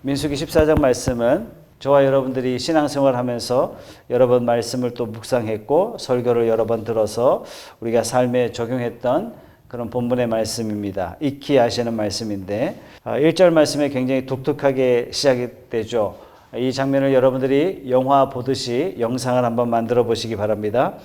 민수기 14장 말씀은 저와 여러분들이 신앙생활 하면서 여러 번 말씀을 또 묵상했고 설교를 여러 번 들어서 우리가 삶에 적용했던 그런 본문의 말씀입니다. 익히 아시는 말씀인데 1절 말씀에 굉장히 독특하게 시작이 되죠. 이 장면을 여러분들이 영화 보듯이 영상을 한번 만들어 보시기 바랍니다.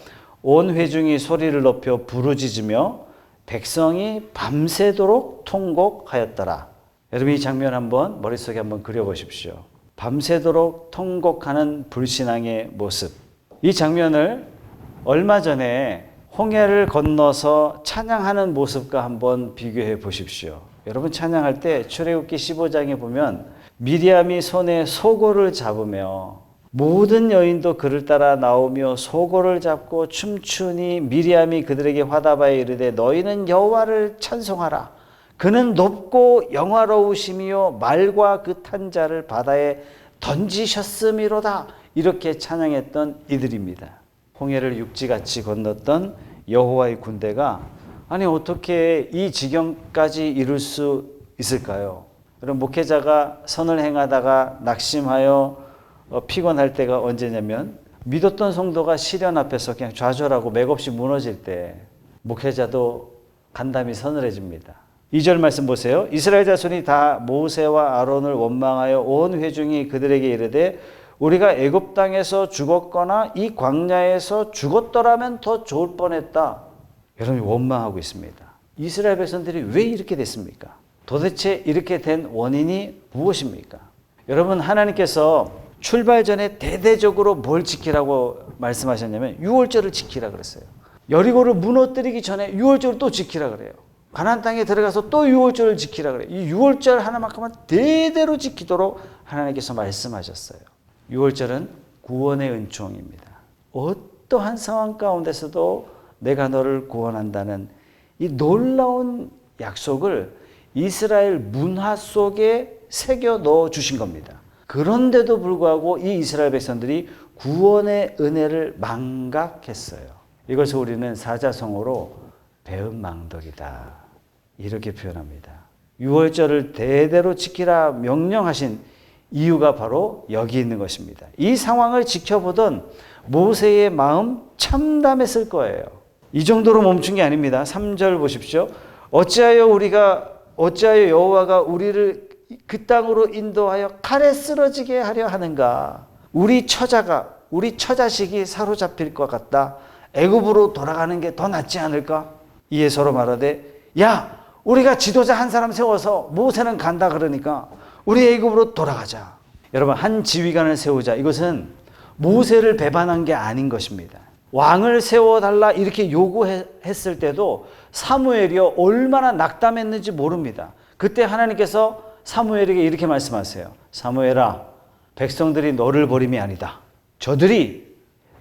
온 회중이 소리를 높여 부르짖으며 백성이 밤새도록 통곡하였더라. 여러분 이 장면 한번 머릿속에 한번 그려보십시오. 밤새도록 통곡하는 불신앙의 모습. 이 장면을 얼마 전에 홍해를 건너서 찬양하는 모습과 한번 비교해 보십시오. 여러분 찬양할 때 출애굽기 15장에 보면 미리암이 손에 소고를 잡으며 모든 여인도 그를 따라 나오며 소고를 잡고 춤추니 미리암이 그들에게 화답하여 이르되 너희는 여호와를 찬송하라. 그는 높고 영화로우시며 말과 그 탄 자를 바다에 던지셨음이로다. 이렇게 찬양했던 이들입니다. 홍해를 육지같이 건넜던 여호와의 군대가 아니 어떻게 이 지경까지 이룰 수 있을까요? 여러분 목회자가 선을 행하다가 낙심하여 피곤할 때가 언제냐면 믿었던 성도가 시련 앞에서 그냥 좌절하고 맥없이 무너질 때 목회자도 간담이 서늘해집니다. 2절 말씀 보세요. 이스라엘 자손이 다 모세와 아론을 원망하여 온 회중이 그들에게 이르되 우리가 애굽 땅에서 죽었거나 이 광야에서 죽었더라면 더 좋을 뻔했다. 여러분이 원망하고 있습니다. 이스라엘 백성들이 왜 이렇게 됐습니까? 도대체 이렇게 된 원인이 무엇입니까? 여러분 하나님께서 출발 전에 대대적으로 뭘 지키라고 말씀하셨냐면 유월절을 지키라 그랬어요. 여리고를 무너뜨리기 전에 유월절을 또 지키라 그래요. 가나안 땅에 들어가서 또 유월절을 지키라 그래요. 이 유월절 하나만큼은 대대로 지키도록 하나님께서 말씀하셨어요. 유월절은 구원의 은총입니다. 어떠한 상황 가운데서도 내가 너를 구원한다는 이 놀라운 약속을 이스라엘 문화 속에 새겨 넣어 주신 겁니다. 그런데도 불구하고 이 이스라엘 백성들이 구원의 은혜를 망각했어요. 이것을 우리는 사자성어로 배은망덕이다 이렇게 표현합니다. 유월절을 대대로 지키라 명령하신 이유가 바로 여기 있는 것입니다. 이 상황을 지켜보던 모세의 마음 참담했을 거예요. 이 정도로 멈춘 게 아닙니다. 3절 보십시오. 어찌하여 여호와가 우리를 그 땅으로 인도하여 칼에 쓰러지게 하려 하는가? 우리 처자식이 사로잡힐 것 같다. 애굽으로 돌아가는 게 더 낫지 않을까? 이에 서로 말하되 야 우리가 지도자 한 사람 세워서 모세는 간다 그러니까 우리 애굽으로 돌아가자. 여러분 한 지휘관을 세우자. 이것은 모세를 배반한 게 아닌 것입니다. 왕을 세워달라 이렇게 요구했을 때도 사무엘이요 얼마나 낙담했는지 모릅니다. 그때 하나님께서 사무엘에게 이렇게 말씀하세요. 사무엘아 백성들이 너를 버림이 아니다. 저들이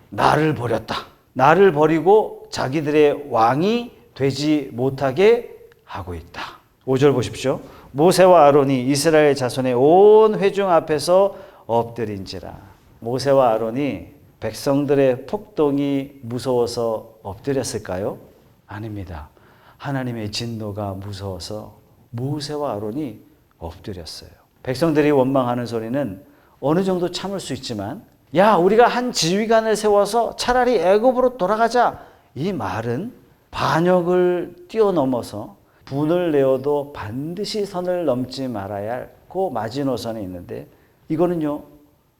나를 버렸다. 나를 버리고 자기들의 왕이 되지 못하게 하고 있다. 5절 보십시오. 모세와 아론이 이스라엘 자손의 온 회중 앞에서 엎드린지라. 모세와 아론이 백성들의 폭동이 무서워서 엎드렸을까요? 아닙니다. 하나님의 진노가 무서워서 모세와 아론이 엎드렸어요. 백성들이 원망하는 소리는 어느 정도 참을 수 있지만 야 우리가 한 지휘관을 세워서 차라리 애굽으로 돌아가자. 이 말은 반역을 뛰어넘어서 분을 내어도 반드시 선을 넘지 말아야 할 그 마지노선이 있는데 이거는요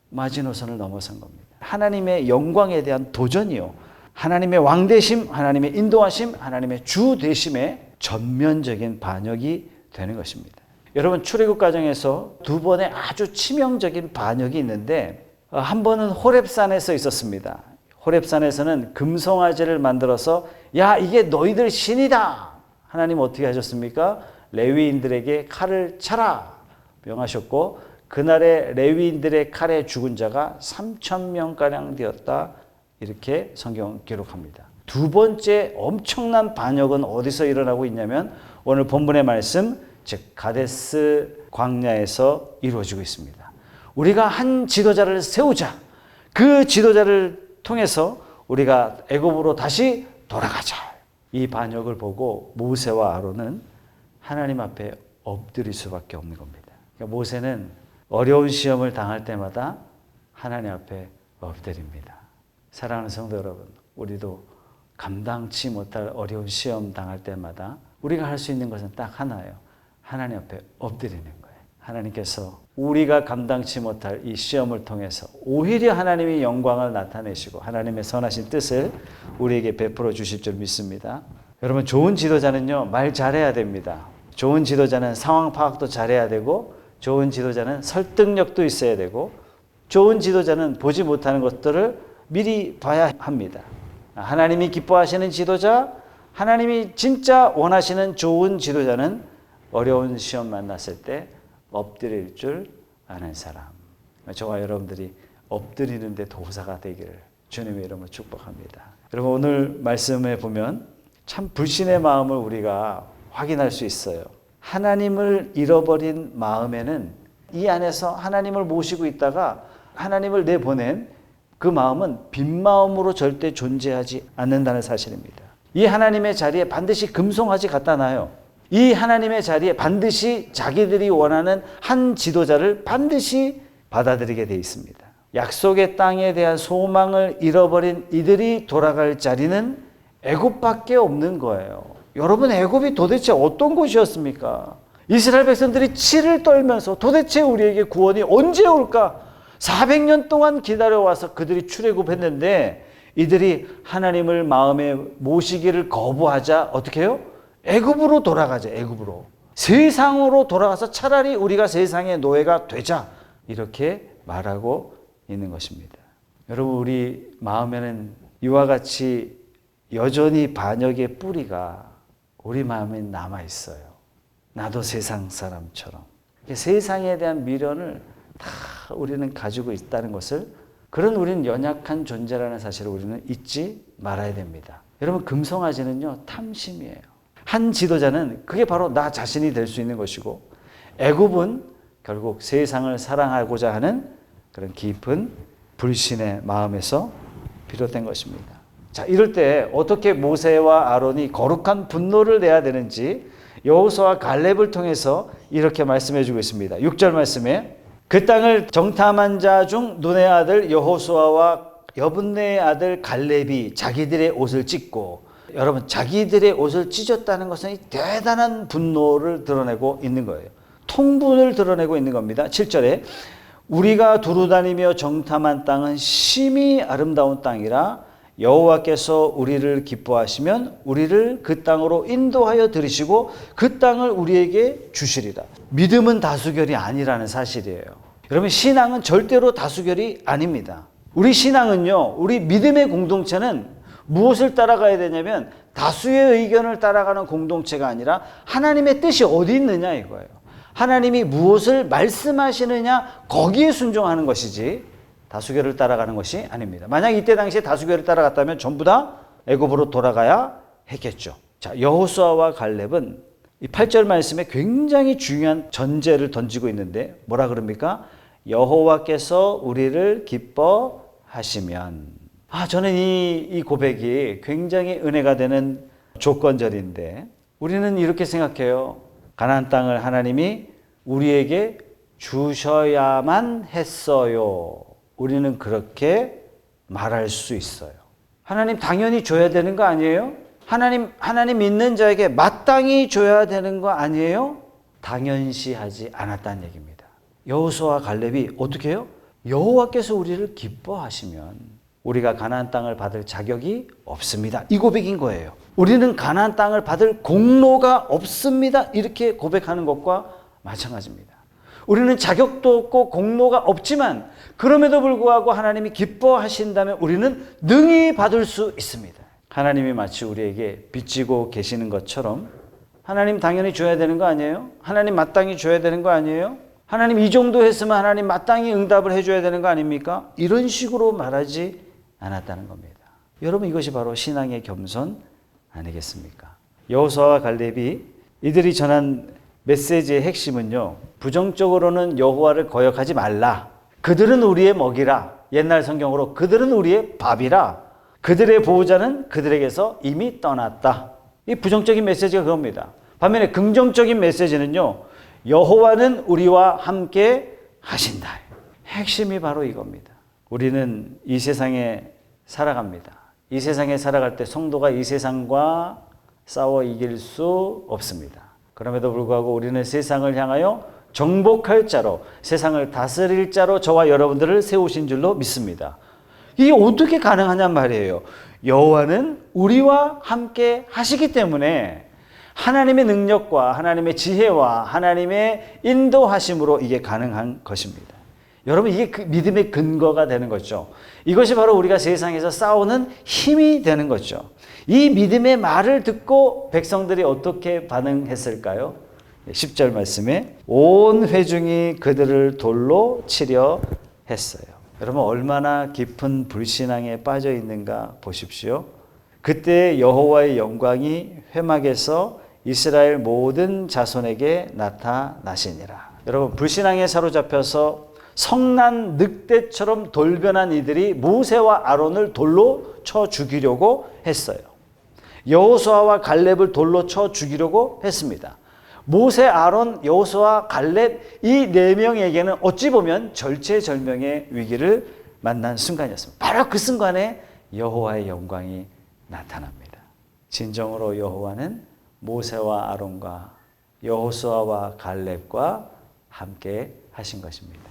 마지노선을 넘어선 겁니다. 하나님의 영광에 대한 도전이요. 하나님의 왕되심, 하나님의 인도하심, 하나님의 주되심에 전면적인 반역이 되는 것입니다. 여러분 출애굽 과정에서 두 번의 아주 치명적인 반역이 있는데 한 번은 호렙산에서 있었습니다. 호렙산에서는 금송아지를 만들어서 야 이게 너희들 신이다. 하나님 어떻게 하셨습니까? 레위인들에게 칼을 차라 명하셨고 그날의 레위인들의 칼에 죽은 자가 3,000명가량 되었다. 이렇게 성경 기록합니다. 두 번째 엄청난 반역은 어디서 일어나고 있냐면 오늘 본문의 말씀 즉 가데스 광야에서 이루어지고 있습니다. 우리가 한 지도자를 세우자. 그 지도자를 통해서 우리가 애굽으로 다시 돌아가자. 이 반역을 보고 모세와 아론은 하나님 앞에 엎드릴 수밖에 없는 겁니다. 그러니까 모세는 어려운 시험을 당할 때마다 하나님 앞에 엎드립니다. 사랑하는 성도 여러분, 우리도 감당치 못할 어려운 시험 당할 때마다 우리가 할 수 있는 것은 딱 하나예요. 하나님 앞에 엎드리는 거예요. 하나님께서 우리가 감당치 못할 이 시험을 통해서 오히려 하나님의 영광을 나타내시고 하나님의 선하신 뜻을 우리에게 베풀어 주실 줄 믿습니다. 여러분, 좋은 지도자는요, 말 잘해야 됩니다. 좋은 지도자는 상황 파악도 잘해야 되고, 좋은 지도자는 설득력도 있어야 되고, 좋은 지도자는 보지 못하는 것들을 미리 봐야 합니다. 하나님이 기뻐하시는 지도자, 하나님이 진짜 원하시는 좋은 지도자는 어려운 시험 만났을 때 엎드릴 줄 아는 사람. 저와 여러분들이 엎드리는 데 도사가 되기를 주님의 이름으로 축복합니다. 여러분, 오늘 말씀에 보면 참 불신의 마음을 우리가 확인할 수 있어요. 하나님을 잃어버린 마음에는 이 안에서 하나님을 모시고 있다가 하나님을 내보낸 그 마음은 빈 마음으로 절대 존재하지 않는다는 사실입니다. 이 하나님의 자리에 반드시 금송아지 갖다 놔요. 이 하나님의 자리에 반드시 자기들이 원하는 한 지도자를 반드시 받아들이게 돼 있습니다. 약속의 땅에 대한 소망을 잃어버린 이들이 돌아갈 자리는 애굽밖에 없는 거예요. 여러분, 애굽이 도대체 어떤 곳이었습니까? 이스라엘 백성들이 치를 떨면서 도대체 우리에게 구원이 언제 올까? 400년 동안 기다려와서 그들이 출애굽했는데 이들이 하나님을 마음에 모시기를 거부하자 어떻게 해요? 애굽으로 돌아가자. 애굽으로. 세상으로 돌아가서 차라리 우리가 세상의 노예가 되자. 이렇게 말하고 있는 것입니다. 여러분, 우리 마음에는 이와 같이 여전히 반역의 뿌리가 우리 마음에 남아 있어요. 나도 세상 사람처럼. 세상에 대한 미련을 다 우리는 가지고 있다는 것을, 그런 우리는 연약한 존재라는 사실을 우리는 잊지 말아야 됩니다. 여러분, 금송아지는요, 탐심이에요. 한 지도자는 그게 바로 나 자신이 될 수 있는 것이고, 애굽은 결국 세상을 사랑하고자 하는 그런 깊은 불신의 마음에서 비롯된 것입니다. 자, 이럴 때 어떻게 모세와 아론이 거룩한 분노를 내야 되는지 여호수아와 갈렙을 통해서 이렇게 말씀해 주고 있습니다. 6절 말씀에 그 땅을 정탐한 자 중 눈의 아들 여호수아와 여분네의 아들 갈렙이 자기들의 옷을 찢고, 여러분, 자기들의 옷을 찢었다는 것은 대단한 분노를 드러내고 있는 거예요. 통분을 드러내고 있는 겁니다. 7절에 우리가 두루다니며 정탐한 땅은 심히 아름다운 땅이라 여호와께서 우리를 기뻐하시면 우리를 그 땅으로 인도하여 들이시고 그 땅을 우리에게 주시리라. 믿음은 다수결이 아니라는 사실이에요. 여러분, 신앙은 절대로 다수결이 아닙니다. 우리 신앙은요, 우리 믿음의 공동체는 무엇을 따라가야 되냐면 다수의 의견을 따라가는 공동체가 아니라 하나님의 뜻이 어디 있느냐 이거예요. 하나님이 무엇을 말씀하시느냐 거기에 순종하는 것이지 다수결을 따라가는 것이 아닙니다. 만약 이때 당시에 다수결을 따라갔다면 전부 다 애굽으로 돌아가야 했겠죠. 자, 여호수아와 갈렙은 이 8절 말씀에 굉장히 중요한 전제를 던지고 있는데 뭐라 그럽니까? 여호와께서 우리를 기뻐하시면. 저는 이 고백이 굉장히 은혜가 되는 조건절인데, 우리는 이렇게 생각해요. 가나안 땅을 하나님이 우리에게 주셔야만 했어요. 우리는 그렇게 말할 수 있어요. 하나님 당연히 줘야 되는 거 아니에요? 하나님 믿는 자에게 마땅히 줘야 되는 거 아니에요? 당연시하지 않았다는 얘기입니다. 여호수아와 갈렙이 어떻게 해요? 여호와께서 우리를 기뻐하시면 우리가 가나안 땅을 받을 자격이 없습니다. 이 고백인 거예요. 우리는 가나안 땅을 받을 공로가 없습니다. 이렇게 고백하는 것과 마찬가지입니다. 우리는 자격도 없고 공로가 없지만 그럼에도 불구하고 하나님이 기뻐하신다면 우리는 능히 받을 수 있습니다. 하나님이 마치 우리에게 빚지고 계시는 것처럼 하나님 당연히 줘야 되는 거 아니에요? 하나님 마땅히 줘야 되는 거 아니에요? 하나님 이 정도 했으면 하나님 마땅히 응답을 해줘야 되는 거 아닙니까? 이런 식으로 말하지 않았다는 겁니다. 여러분, 이것이 바로 신앙의 겸손 아니겠습니까? 여호수아와 갈렙이 이들이 전한 메시지의 핵심은요, 부정적으로는 여호와를 거역하지 말라. 그들은 우리의 먹이라. 옛날 성경으로 그들은 우리의 밥이라. 그들의 보호자는 그들에게서 이미 떠났다. 이 부정적인 메시지가 그겁니다. 반면에 긍정적인 메시지는요, 여호와는 우리와 함께 하신다. 핵심이 바로 이겁니다. 우리는 이 세상에 살아갑니다. 이 세상에 살아갈 때 성도가 이 세상과 싸워 이길 수 없습니다. 그럼에도 불구하고 우리는 세상을 향하여 정복할 자로, 세상을 다스릴 자로 저와 여러분들을 세우신 줄로 믿습니다. 이게 어떻게 가능하냔 말이에요. 여호와는 우리와 함께 하시기 때문에 하나님의 능력과 하나님의 지혜와 하나님의 인도하심으로 이게 가능한 것입니다. 여러분, 이게 그 믿음의 근거가 되는 거죠. 이것이 바로 우리가 세상에서 싸우는 힘이 되는 거죠. 이 믿음의 말을 듣고 백성들이 어떻게 반응했을까요? 10절 말씀에 온 회중이 그들을 돌로 치려 했어요. 여러분, 얼마나 깊은 불신앙에 빠져 있는가 보십시오. 그때 여호와의 영광이 회막에서 이스라엘 모든 자손에게 나타나시니라. 여러분, 불신앙에 사로잡혀서 성난 늑대처럼 돌변한 이들이 모세와 아론을 돌로 쳐 죽이려고 했어요. 여호수아와 갈렙을 돌로 쳐 죽이려고 했습니다. 모세, 아론, 여호수아, 갈렙 이 네 명에게는 어찌 보면 절체절명의 위기를 만난 순간이었습니다. 바로 그 순간에 여호와의 영광이 나타납니다. 진정으로 여호와는 모세와 아론과 여호수아와 갈렙과 함께 하신 것입니다.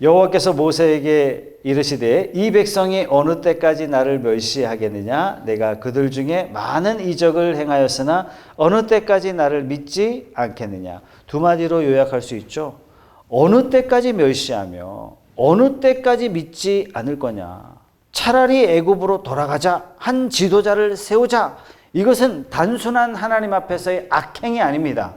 여호와께서 모세에게 이르시되 이 백성이 어느 때까지 나를 멸시하겠느냐? 내가 그들 중에 많은 이적을 행하였으나 어느 때까지 나를 믿지 않겠느냐? 두 마디로 요약할 수 있죠. 어느 때까지 멸시하며 어느 때까지 믿지 않을 거냐? 차라리 애굽으로 돌아가자. 한 지도자를 세우자. 이것은 단순한 하나님 앞에서의 악행이 아닙니다.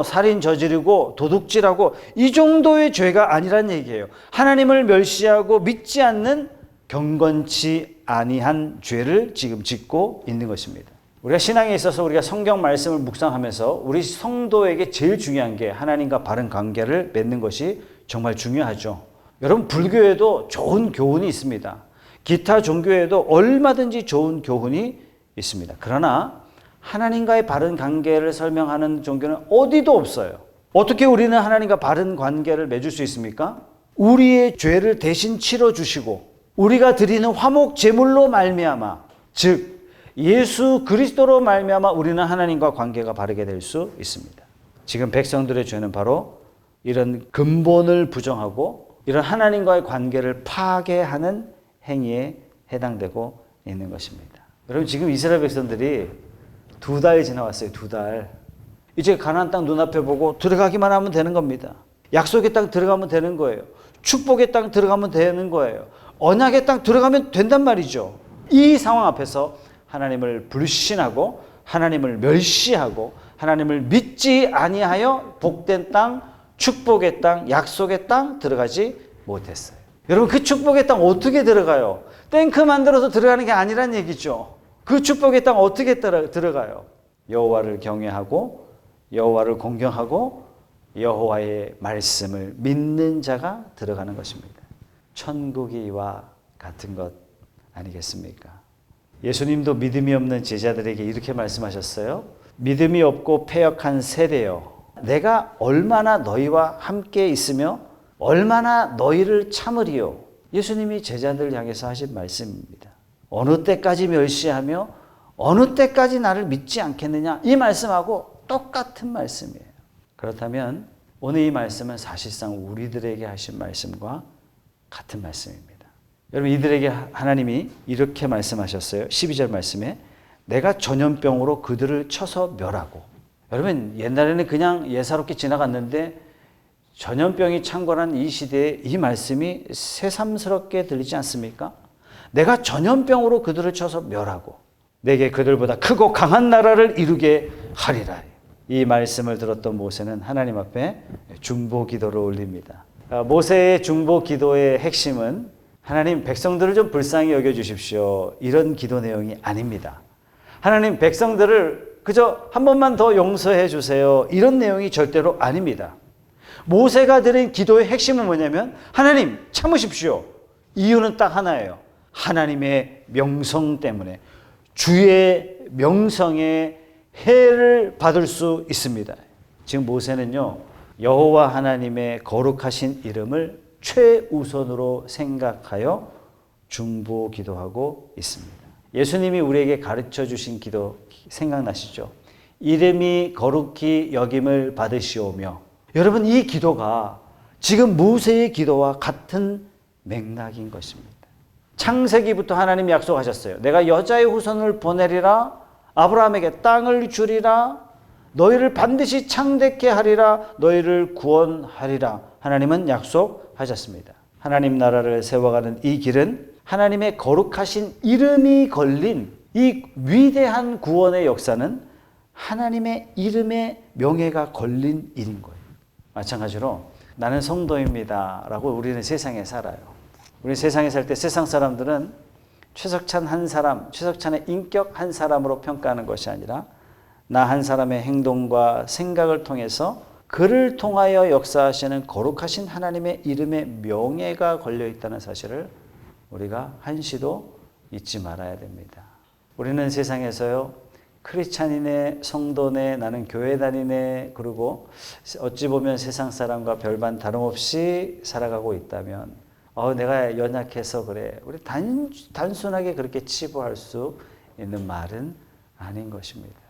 살인 저지르고 도둑질하고 이 정도의 죄가 아니란 얘기예요. 하나님을 멸시하고 믿지 않는 경건치 아니한 죄를 지금 짓고 있는 것입니다. 우리가 신앙에 있어서 우리가 성경 말씀을 묵상하면서 우리 성도에게 제일 중요한 게 하나님과 바른 관계를 맺는 것이 정말 중요하죠. 여러분, 불교에도 좋은 교훈이 있습니다. 기타 종교에도 얼마든지 좋은 교훈이 있습니다. 그러나 하나님과의 바른 관계를 설명하는 종교는 어디도 없어요. 어떻게 우리는 하나님과 바른 관계를 맺을 수 있습니까? 우리의 죄를 대신 치러주시고 우리가 드리는 화목 제물로 말미암아, 즉 예수 그리스도로 말미암아 우리는 하나님과 관계가 바르게 될 수 있습니다. 지금 백성들의 죄는 바로 이런 근본을 부정하고 이런 하나님과의 관계를 파괴하는 행위에 해당되고 있는 것입니다. 여러분, 지금 이스라엘 백성들이 2달 지나왔어요. 2달. 이제 가나안 땅 눈앞에 보고 들어가기만 하면 되는 겁니다. 약속의 땅 들어가면 되는 거예요. 축복의 땅 들어가면 되는 거예요. 언약의 땅 들어가면 된단 말이죠. 이 상황 앞에서 하나님을 불신하고 하나님을 멸시하고 하나님을 믿지 아니하여 복된 땅, 축복의 땅, 약속의 땅 들어가지 못했어요. 여러분, 그 축복의 땅 어떻게 들어가요? 탱크 만들어서 들어가는 게 아니란 얘기죠. 그 축복의 땅 어떻게 들어가요? 여호와를 경외하고 여호와를 공경하고 여호와의 말씀을 믿는 자가 들어가는 것입니다. 천국이 이와 같은 것 아니겠습니까? 예수님도 믿음이 없는 제자들에게 이렇게 말씀하셨어요. 믿음이 없고 패역한 세대여, 내가 얼마나 너희와 함께 있으며 얼마나 너희를 참으리요. 예수님이 제자들 향해서 하신 말씀입니다. 어느 때까지 멸시하며 어느 때까지 나를 믿지 않겠느냐, 이 말씀하고 똑같은 말씀이에요. 그렇다면 오늘 이 말씀은 사실상 우리들에게 하신 말씀과 같은 말씀입니다. 여러분, 이들에게 하나님이 이렇게 말씀하셨어요. 12절 말씀에 내가 전염병으로 그들을 쳐서 멸하고. 여러분, 옛날에는 그냥 예사롭게 지나갔는데 전염병이 창궐한 이 시대에 이 말씀이 새삼스럽게 들리지 않습니까? 내가 전염병으로 그들을 쳐서 멸하고 내게 그들보다 크고 강한 나라를 이루게 하리라. 이 말씀을 들었던 모세는 하나님 앞에 중보 기도를 올립니다. 모세의 중보 기도의 핵심은 하나님, 백성들을 좀 불쌍히 여겨주십시오, 이런 기도 내용이 아닙니다. 하나님, 백성들을 그저 한 번만 더 용서해 주세요, 이런 내용이 절대로 아닙니다. 모세가 드린 기도의 핵심은 뭐냐면 하나님 참으십시오. 이유는 딱 하나예요. 하나님의 명성 때문에, 주의 명성에 해를 받을 수 있습니다. 지금 모세는요, 여호와 하나님의 거룩하신 이름을 최우선으로 생각하여 중보 기도하고 있습니다. 예수님이 우리에게 가르쳐 주신 기도 생각나시죠? 이름이 거룩히 여김을 받으시오며. 여러분, 이 기도가 지금 모세의 기도와 같은 맥락인 것입니다. 창세기부터 하나님이 약속하셨어요. 내가 여자의 후손을 보내리라. 아브라함에게 땅을 주리라. 너희를 반드시 창대케 하리라. 너희를 구원하리라. 하나님은 약속하셨습니다. 하나님 나라를 세워가는 이 길은 하나님의 거룩하신 이름이 걸린 이 위대한 구원의 역사는 하나님의 이름의 명예가 걸린 일인 거예요. 마찬가지로 나는 성도입니다 라고 우리는 세상에 살아요. 우리 세상에 살 때 세상 사람들은 최석찬 한 사람, 최석찬의 인격 한 사람으로 평가하는 것이 아니라 나 한 사람의 행동과 생각을 통해서 그를 통하여 역사하시는 거룩하신 하나님의 이름의 명예가 걸려 있다는 사실을 우리가 한시도 잊지 말아야 됩니다. 우리는 세상에서요, 크리스찬이네, 성도네, 나는 교회 다니네, 그리고 어찌 보면 세상 사람과 별반 다름없이 살아가고 있다면 내가 연약해서 그래. 우리 단순하게 그렇게 치부할 수 있는 말은 아닌 것입니다.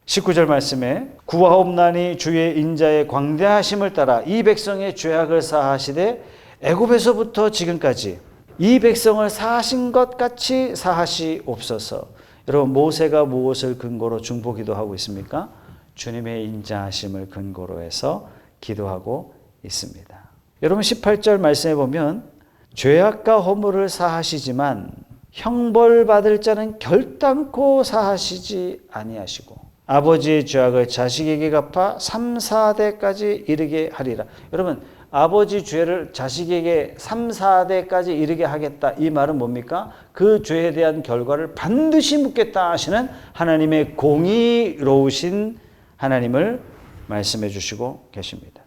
19절 말씀에 구하옵나니 주의 인자의 광대하심을 따라 이 백성의 죄악을 사하시되 애굽에서부터 지금까지 이 백성을 사하신 것 같이 사하시옵소서. 여러분, 모세가 무엇을 근거로 중보 기도하고 있습니까? 주님의 인자하심을 근거로 해서 기도하고 있습니다. 여러분, 18절 말씀에 보면 죄악과 허물을 사하시지만 형벌받을 자는 결단코 사하시지 아니하시고 아버지의 죄악을 자식에게 갚아 3, 4대까지 이르게 하리라. 여러분, 아버지 죄를 자식에게 3, 4대까지 이르게 하겠다. 이 말은 뭡니까? 그 죄에 대한 결과를 반드시 묻겠다 하시는 하나님의 공의로우신 하나님을 말씀해 주시고 계십니다.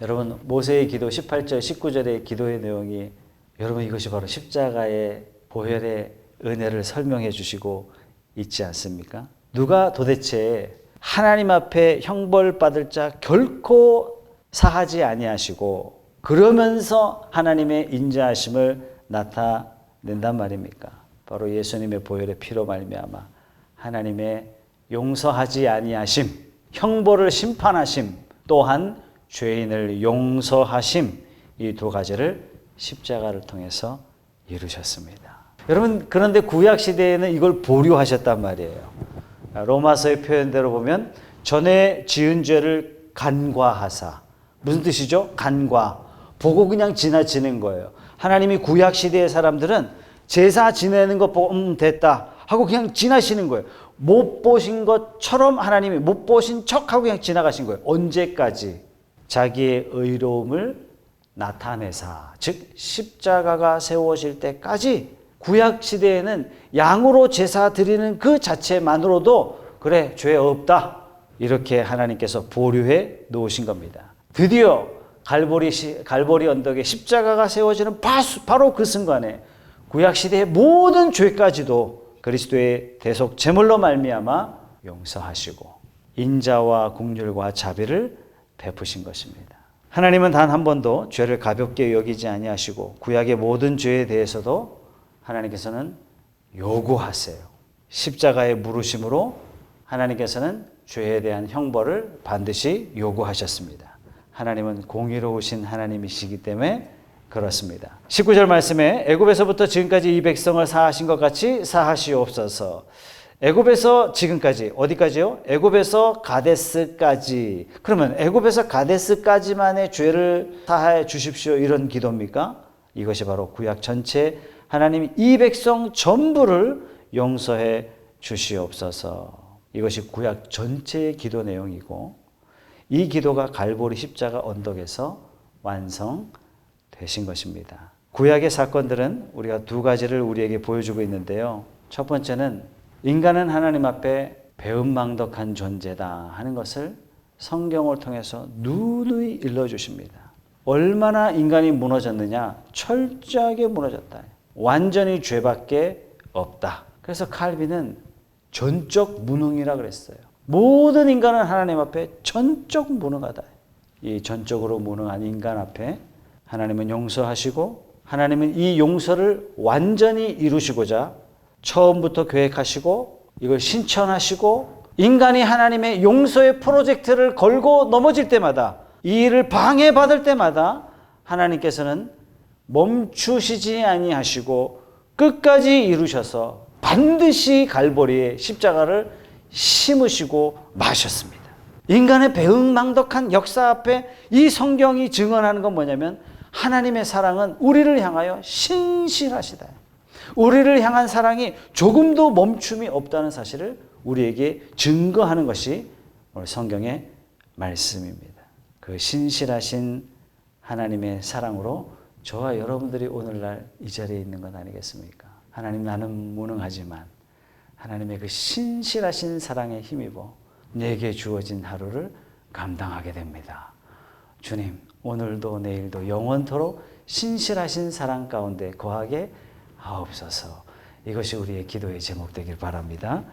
여러분, 모세의 기도 18절, 19절의 기도의 내용이 여러분, 이것이 바로 십자가의 보혈의 은혜를 설명해 주시고 있지 않습니까? 누가 도대체 하나님 앞에 형벌받을 자 결코 사하지 아니하시고 그러면서 하나님의 인자하심을 나타낸단 말입니까? 바로 예수님의 보혈의 피로 말미암아 하나님의 용서하지 아니하심, 형벌을 심판하심, 또한 죄인을 용서하심, 이 두 가지를 십자가를 통해서 이루셨습니다. 여러분, 그런데 구약 시대에는 이걸 보류하셨단 말이에요. 로마서의 표현대로 보면 전에 지은 죄를 간과하사. 무슨 뜻이죠? 간과. 보고 그냥 지나치는 거예요. 하나님이 구약 시대의 사람들은 제사 지내는 거 보고 됐다 하고 그냥 지나시는 거예요. 못 보신 것처럼 하나님이 못 보신 척하고 그냥 지나가신 거예요. 언제까지? 자기의 의로움을 나타내사, 즉 십자가가 세워질 때까지. 구약 시대에는 양으로 제사 드리는 그 자체만으로도 그래, 죄 없다, 이렇게 하나님께서 보류해 놓으신 겁니다. 드디어 갈보리 언덕에 십자가가 세워지는 바로 그 순간에 구약 시대의 모든 죄까지도 그리스도의 대속 제물로 말미암아 용서하시고 인자와 긍휼과 자비를 베푸신 것입니다. 하나님은 단 한 번도 죄를 가볍게 여기지 아니하시고 구약의 모든 죄에 대해서도 하나님께서는 요구하세요. 십자가의 물으심으로 하나님께서는 죄에 대한 형벌을 반드시 요구하셨습니다. 하나님은 공의로우신 하나님이시기 때문에 그렇습니다. 19절 말씀에 애굽에서부터 지금까지 이 백성을 사하신 것 같이 사하시옵소서. 애굽에서 지금까지 어디까지요? 애굽에서 가데스까지. 그러면 애굽에서 가데스까지만의 죄를 사하여 주십시오, 이런 기도입니까? 이것이 바로 구약 전체 하나님이 이 백성 전부를 용서해 주시옵소서. 이것이 구약 전체의 기도 내용이고 이 기도가 갈보리 십자가 언덕에서 완성되신 것입니다. 구약의 사건들은 우리가 두 가지를 우리에게 보여주고 있는데요. 첫 번째는 인간은 하나님 앞에 배은망덕한 존재다 하는 것을 성경을 통해서 누누이 일러주십니다. 얼마나 인간이 무너졌느냐? 철저하게 무너졌다. 완전히 죄밖에 없다. 그래서 칼빈은 전적 무능이라 그랬어요. 모든 인간은 하나님 앞에 전적 무능하다. 이 전적으로 무능한 인간 앞에 하나님은 용서하시고 하나님은 이 용서를 완전히 이루시고자 처음부터 계획하시고 이걸 신천하시고 인간이 하나님의 용서의 프로젝트를 걸고 넘어질 때마다 이 일을 방해받을 때마다 하나님께서는 멈추시지 아니하시고 끝까지 이루셔서 반드시 갈보리에 십자가를 심으시고 마셨습니다. 인간의 배은망덕한 역사 앞에 이 성경이 증언하는 건 뭐냐면 하나님의 사랑은 우리를 향하여 신실하시다. 우리를 향한 사랑이 조금도 멈춤이 없다는 사실을 우리에게 증거하는 것이 오늘 성경의 말씀입니다. 그 신실하신 하나님의 사랑으로 저와 여러분들이 오늘날 이 자리에 있는 것 아니겠습니까? 하나님, 나는 무능하지만 하나님의 그 신실하신 사랑에 힘입어 내게 주어진 하루를 감당하게 됩니다. 주님, 오늘도 내일도 영원토록 신실하신 사랑 가운데 거하게 하옵소서. 이것이 우리의 기도의 제목 되길 바랍니다.